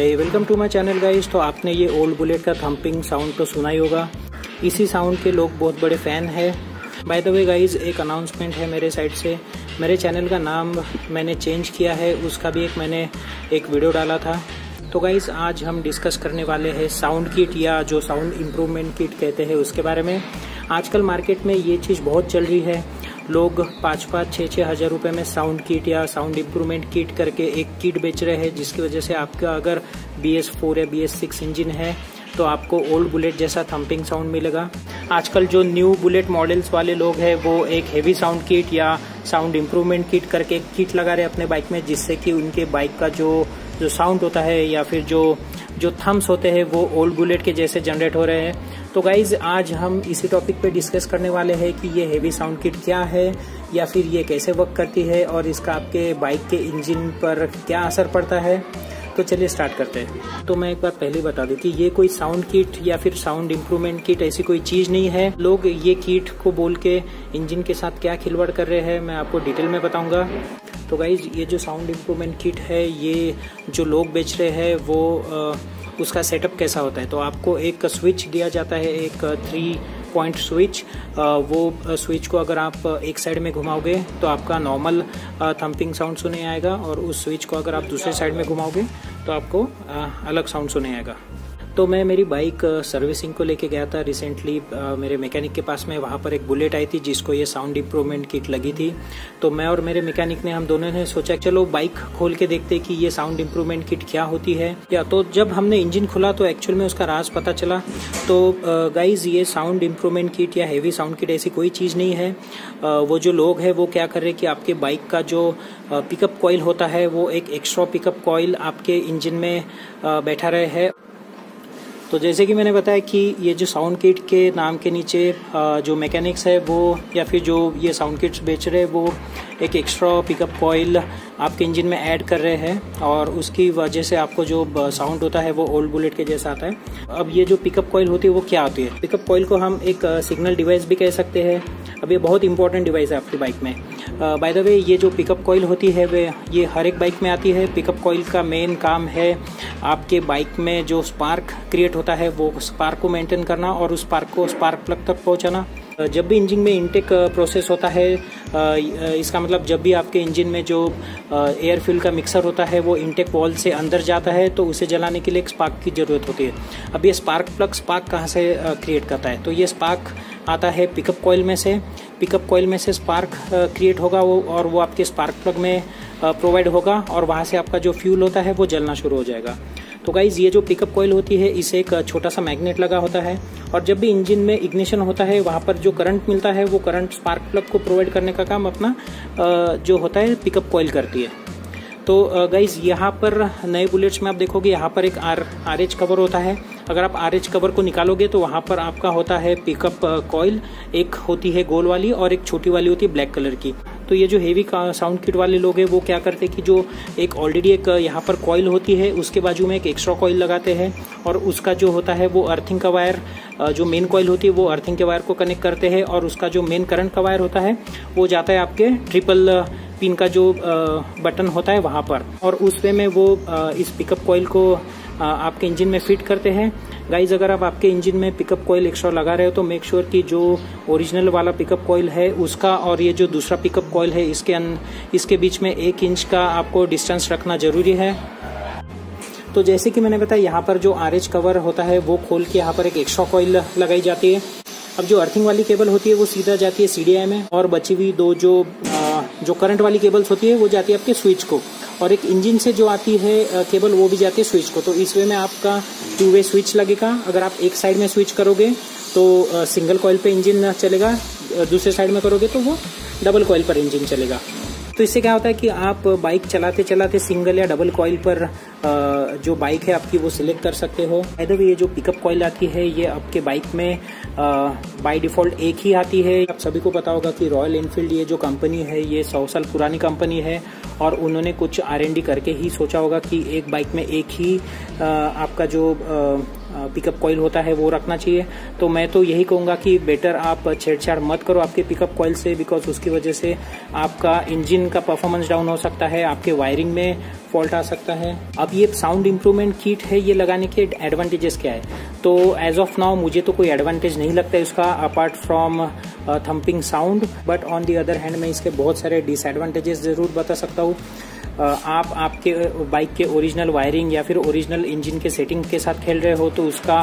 Welcome to my channel guys. तो आपने ये ओल्ड बुलेट का थंपिंग साउंड तो सुना ही होगा। इसी साउंड के लोग बहुत बड़े फैन हैं। बाय द वे गाइस, एक अनाउंसमेंट है मेरे साइड से। मेरे चैनल का नाम मैंने चेंज किया है, उसका भी मैंने एक वीडियो डाला था। तो गाइस, आज हम डिस्कस करने वाले हैं साउंड किट या जो साउंड इम्प्रूवमेंट किट कहते हैं उसके बारे में। आजकल मार्केट में ये चीज़ बहुत चल रही है। लोग 5-5, 6-6 हज़ार रुपये में साउंड किट या साउंड इम्प्रूवमेंट किट करके एक किट बेच रहे हैं, जिसकी वजह से आपका अगर BS4 या BS6 इंजन है तो आपको ओल्ड बुलेट जैसा थंपिंग साउंड मिलेगा। आजकल जो न्यू बुलेट मॉडल्स वाले लोग हैं वो एक हेवी साउंड किट या साउंड इम्प्रूवमेंट किट करके एक किट लगा रहे हैं अपने बाइक में, जिससे कि उनके बाइक का जो साउंड होता है या फिर जो थम्स होते हैं वो ओल्ड बुलेट के जैसे जनरेट हो रहे हैं। तो गाइज, आज हम इसी टॉपिक पे डिस्कस करने वाले हैं कि ये हेवी साउंड किट क्या है या फिर ये कैसे वर्क करती है और इसका आपके बाइक के इंजन पर क्या असर पड़ता है। तो चलिए स्टार्ट करते हैं। तो मैं एक बात पहले बता दूं कि ये कोई साउंड किट या फिर साउंड इम्प्रूवमेंट किट ऐसी कोई चीज़ नहीं है। लोग ये किट को बोल के इंजन के साथ क्या खिलवाड़ कर रहे हैं मैं आपको डिटेल में बताऊंगा। तो गाइज, ये जो साउंड इम्प्रूवमेंट किट है, ये जो लोग बेच रहे हैं वो उसका सेटअप कैसा होता है। तो आपको एक स्विच दिया जाता है, एक 3 पॉइंट स्विच। वो स्विच को अगर आप एक साइड में घुमाओगे तो आपका नॉर्मल थंपिंग साउंड सुने आएगा, और उस स्विच को अगर आप दूसरे साइड में घुमाओगे तो आपको अलग साउंड सुने आएगा। तो मैं मेरी बाइक सर्विसिंग को लेके गया था रिसेंटली मेरे मैकेनिक के पास में। वहाँ पर एक बुलेट आई थी जिसको ये साउंड इम्प्रूवमेंट किट लगी थी। तो मैं और मेरे मैकेनिक ने, हम दोनों ने सोचा चलो बाइक खोल के देखते कि ये साउंड इम्प्रूवमेंट किट क्या होती है। या तो जब हमने इंजन खोला तो एक्चुअल में उसका राज पता चला। तो गाइज, ये साउंड इम्प्रूवमेंट किट या हेवी साउंड किट ऐसी कोई चीज़ नहीं है। वो जो लोग हैं वो क्या कर रहे हैं कि आपके बाइक का जो पिकअप कॉइल होता है वो एक एक्स्ट्रा पिकअप कॉइल आपके इंजन में बैठा रहे है। तो जैसे कि मैंने बताया कि ये जो साउंड किट के नाम के नीचे जो मैकेनिक्स है वो या फिर जो ये साउंड किट्स बेच रहे हैं वो एक एक्स्ट्रा पिकअप कॉइल आपके इंजन में ऐड कर रहे हैं, और उसकी वजह से आपको जो साउंड होता है वो ओल्ड बुलेट के जैसा आता है। अब ये जो पिकअप कॉइल होती है वो क्या होती है? पिकअप कॉइल को हम एक सिग्नल डिवाइस भी कह सकते हैं। अब ये बहुत इंपॉर्टेंट डिवाइस है आपकी बाइक में। बाय द वे, ये जो पिकअप कॉइल होती है ये हर एक बाइक में आती है। पिकअप कॉइल का मेन काम है आपके बाइक में जो स्पार्क क्रिएट होता है वो स्पार्क को मेंटेन करना और उस स्पार्क को स्पार्क प्लग तक पहुंचाना। जब भी इंजन में इनटेक प्रोसेस होता है, इसका मतलब जब भी आपके इंजन में जो एयर फ्यूल का मिक्सर होता है वो इनटेक वॉल्व से अंदर जाता है तो उसे जलाने के लिए एक स्पार्क की ज़रूरत होती है। अब ये स्पार्क प्लग स्पार्क कहाँ से क्रिएट करता है? तो ये स्पार्क आता है पिकअप कॉइल में से। पिकअप कॉइल में से स्पार्क क्रिएट होगा और वो आपके स्पार्क प्लग में प्रोवाइड होगा, और वहाँ से आपका जो फ्यूल होता है वो जलना शुरू हो जाएगा। तो गाइज, ये जो पिकअप कॉइल होती है इसे एक छोटा सा मैग्नेट लगा होता है, और जब भी इंजन में इग्निशन होता है वहाँ पर जो करंट मिलता है वो करंट स्पार्क प्लग को प्रोवाइड करने का काम अपना जो होता है पिकअप कॉइल करती है। तो गाइज, यहाँ पर नए बुलेट्स में आप देखोगे यहाँ पर एक RH कवर होता है। अगर आप RH कवर को निकालोगे तो वहाँ पर आपका होता है पिकअप कॉइल। एक होती है गोल वाली और एक छोटी वाली होती है ब्लैक कलर की। तो ये जो हेवी साउंड किट वाले लोग हैं वो क्या करते हैं कि जो एक ऑलरेडी एक यहाँ पर कॉइल होती है उसके बाजू में एक एक्स्ट्रा कॉइल लगाते हैं, और उसका जो होता है वो अर्थिंग का वायर, जो मेन कॉइल होती है वो अर्थिंग के वायर को कनेक्ट करते हैं, और उसका जो मेन करंट का वायर होता है वो जाता है आपके ट्रिपल पिन का जो बटन होता है वहाँ पर, और उस वे में वो इस पिकअप कॉइल को आपके इंजन में फिट करते हैं। गाइज, अगर आप आपके इंजन में पिकअप कॉइल एक्स्ट्रा लगा रहे हो तो मेक श्योर कि जो ओरिजिनल वाला पिकअप कॉइल है उसका और ये जो दूसरा पिकअप कॉइल है इसके बीच में 1 इंच का आपको डिस्टेंस रखना जरूरी है। तो जैसे कि मैंने बताया, यहाँ पर जो RH कवर होता है वो खोल के यहाँ पर एक एक्स्ट्रा कॉइल लगाई जाती है। अब जो अर्थिंग वाली केबल होती है वो सीधा जाती है CDI में, और बची हुई 2 जो करंट वाली केबल्स होती है वो जाती है आपके स्विच को, और एक इंजन से जो आती है केबल वो भी जाती है स्विच को। तो इस वे में आपका 2 वे स्विच लगेगा। अगर आप एक साइड में स्विच करोगे तो सिंगल कॉइल पे इंजन चलेगा, दूसरे साइड में करोगे तो वो डबल कॉइल पर इंजन चलेगा। तो इससे क्या होता है कि आप बाइक चलाते चलाते सिंगल या डबल कॉइल पर जो बाइक है आपकी वो सिलेक्ट कर सकते हो। अदर ये जो पिकअप कॉइल आती है ये आपके बाइक में बाय डिफॉल्ट एक ही आती है। आप सभी को पता होगा कि रॉयल एनफील्ड ये जो कंपनी है ये 100 साल पुरानी कंपनी है, और उन्होंने कुछ R&D करके ही सोचा होगा कि एक बाइक में एक ही आपका जो पिकअप कॉइल होता है वो रखना चाहिए। तो मैं तो यही कहूँगा कि बेटर आप छेड़छाड़ मत करो आपके पिकअप कॉइल से, बिकॉज उसकी वजह से आपका इंजन का परफॉर्मेंस डाउन हो सकता है, आपके वायरिंग में फॉल्ट आ सकता है। अब ये साउंड इम्प्रूवमेंट किट है, ये लगाने के एडवांटेजेस क्या है? तो एज ऑफ नाउ मुझे तो कोई एडवांटेज नहीं लगता है इसका apart from thumping sound, but on the other hand मैं इसके बहुत सारे डिसएडवांटेजेस जरूर बता सकता हूँ। आप आपके बाइक के ओरिजिनल वायरिंग या फिर ओरिजिनल इंजन के सेटिंग के साथ खेल रहे हो तो उसका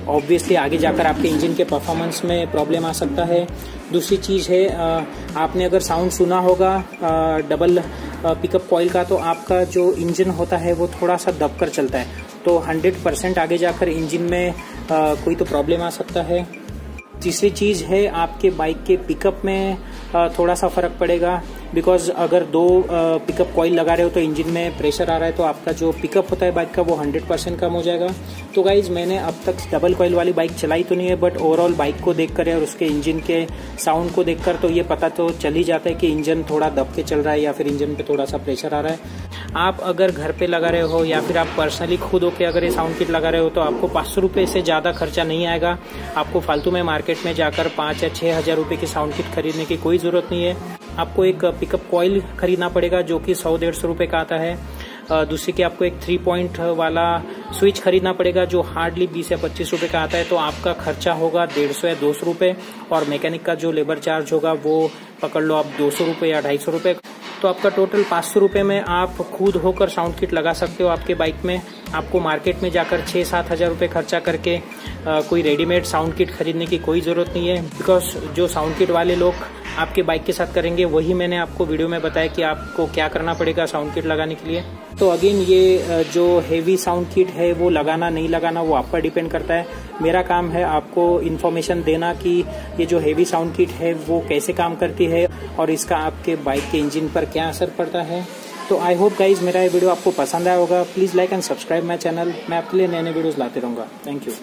ऑब्वियसली आगे जाकर आपके इंजन के परफॉर्मेंस में प्रॉब्लम आ सकता है। दूसरी चीज़ है, आपने अगर साउंड सुना होगा डबल पिकअप कॉइल का, तो आपका जो इंजन होता है वो थोड़ा सा दबकर चलता है, तो 100% आगे जाकर इंजन में कोई तो प्रॉब्लम आ सकता है। तीसरी चीज़ है, आपके बाइक के पिकअप में थोड़ा सा फर्क पड़ेगा, बिकॉज अगर 2 पिकअप कॉइल लगा रहे हो तो इंजन में प्रेशर आ रहा है तो आपका जो पिकअप होता है बाइक का वो 100% कम हो जाएगा। तो गाइज मैंने अब तक डबल कॉइल वाली बाइक चलाई तो नहीं है, बट ओवरऑल बाइक को देखकर और उसके इंजन के साउंड को देखकर तो ये पता तो चल ही जाता है कि इंजन थोड़ा दब के चल रहा है या फिर इंजन पे थोड़ा सा प्रेशर आ रहा है। आप अगर घर पे लगा रहे हो या फिर आप पर्सनली खुद होकर अगर ये साउंड किट लगा रहे हो तो आपको 500 रुपये से ज़्यादा खर्चा नहीं आएगा। आपको फालतू में मार्केट में जाकर 5 या 6 हज़ार रुपये की साउंड किट खरीदने की कोई ज़रूरत नहीं है। आपको एक पिकअप कॉइल खरीदना पड़ेगा जो कि 100-150 रुपये का आता है। दूसरी कि आपको एक 3 पॉइंट वाला स्विच खरीदना पड़ेगा जो हार्डली 20 या 25 रुपये का आता है। तो आपका खर्चा होगा 150 या 200 रुपये, और मैकेनिक का जो लेबर चार्ज होगा वो पकड़ लो आप 200 रुपये या 250 रुपये। तो आपका टोटल 500 रुपये में आप खुद होकर साउंड किट लगा सकते हो आपके बाइक में। आपको मार्केट में जाकर 6-7 हज़ार रुपये खर्चा करके कोई रेडीमेड साउंड किट खरीदने की कोई ज़रूरत नहीं है, बिकॉज जो साउंड किट वाले लोग आपके बाइक के साथ करेंगे वही मैंने आपको वीडियो में बताया कि आपको क्या करना पड़ेगा साउंड किट लगाने के लिए। तो अगेन ये जो हेवी साउंड किट है वो लगाना नहीं लगाना वो आप पर डिपेंड करता है। मेरा काम है आपको इन्फॉर्मेशन देना कि ये जो हेवी साउंड किट है वो कैसे काम करती है और इसका आपके बाइक के इंजन पर क्या असर पड़ता है। तो आई होप गाइज मेरा ये वीडियो आपको पसंद आया होगा। Please like and subscribe my channel. मैं आपके लिए नए नए वीडियोज़ लाते रहूँगा। Thank you.